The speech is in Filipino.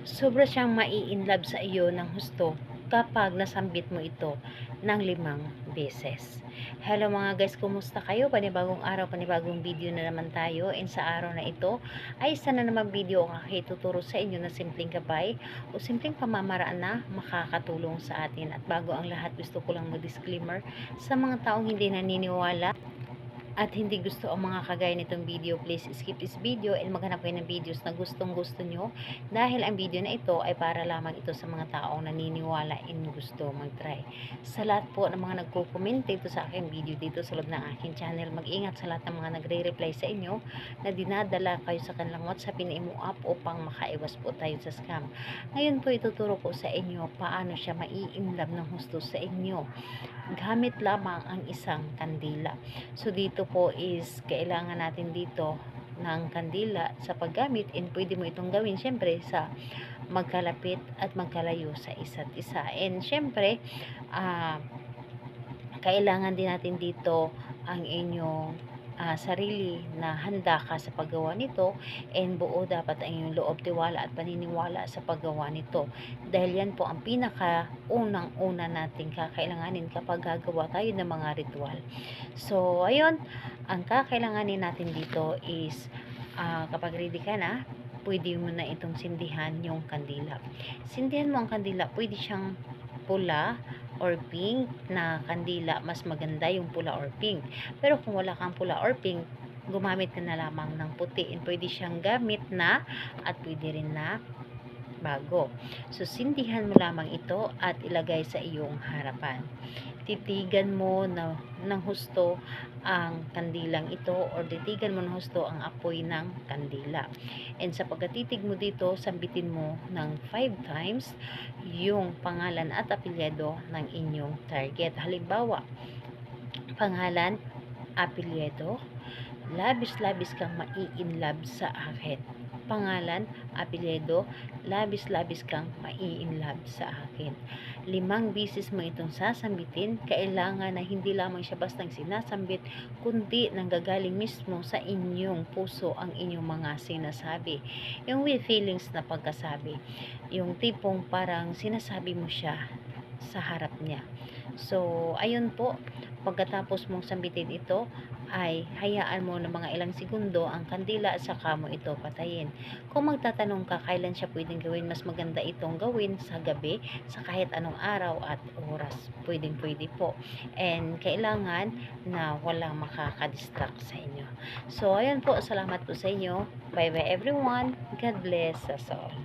Sobra siyang mai-inlove sa iyo ng husto kapag nasambit mo ito ng 5 beses. Hello mga guys, kumusta kayo? Panibagong araw, panibagong video na naman tayo. And sa araw na ito ay isa na naman video ang ituturo sa inyo na simpleng gabay o simpleng pamamaraan na makakatulong sa atin. At bago ang lahat, gusto ko lang mag-disclaimer sa mga taong hindi naniniwala at hindi gusto ang mga kagaya nitong video, please skip this video and maghanap kayo ng videos na gustong gusto nyo, dahil ang video na ito ay para lamang ito sa mga taong naniniwala and gusto mag-try. Sa lahat po ng mga nagko-comment dito sa aking video dito sa loob ng aking channel, mag-ingat sa lahat ng mga nagre-reply sa inyo na dinadala kayo sa kanilang WhatsApp na imo app upang makaiwas po tayo sa scam. Ngayon po ituturo ko sa inyo paano siya mai-inlove ng husto sa inyo gamit lamang ang isang kandila. So dito po is kailangan natin dito ng kandila sa paggamit, and pwede mo itong gawin syempre sa magkalapit at magkalayo sa isa't isa. And syempre kailangan din natin dito ang inyong sarili na handa ka sa paggawa nito, and buo dapat ang iyong loob, tiwala at paniniwala sa paggawa nito, dahil yan po ang pinaka unang-una nating kakailanganin kapag gagawa tayo ng mga ritual. So ayun, ang kakailanganin natin dito is kapag ready ka na, pwede mo na itong sindihan yung kandila. Sindihan mo ang kandila, pwede siyang pula or pink na kandila. Mas maganda yung pula or pink, pero kung wala kang pula or pink, gumamit ka na lamang ng puti, and pwede siyang gamit na at pwede rin na bago. So sindihan mo lamang ito at ilagay sa iyong harapan. Titigan mo ng husto ang kandilang ito, or titigan mo ng husto ang apoy ng kandila. And sa pagkatitig mo dito, sambitin mo ng 5 times yung pangalan at apelyido ng inyong target. Halimbawa, pangalan, apelyido, labis-labis kang mai-inlove sa akin. Pangalan, apelyido, labis-labis kang mai-inlove sa akin. 5 beses mo itong sasambitin. Kailangan na hindi lamang siya bastang sinasambit, kundi nanggagaling mismo sa inyong puso ang inyong mga sinasabi. Yung with feelings na pagkasabi. Yung tipong parang sinasabi mo siya sa harap niya. So, ayun po, pagkatapos mong sambitin ito, ay hayaan mo ng mga ilang segundo ang kandila at saka mo ito patayin. Kung magtatanong ka kailan siya pwedeng gawin, mas maganda itong gawin sa gabi, sa kahit anong araw at oras. Pwedeng-pwede po. And kailangan na walang makakadistract sa inyo. So, ayun po, salamat po sa inyo. Bye-bye everyone. God bless us all.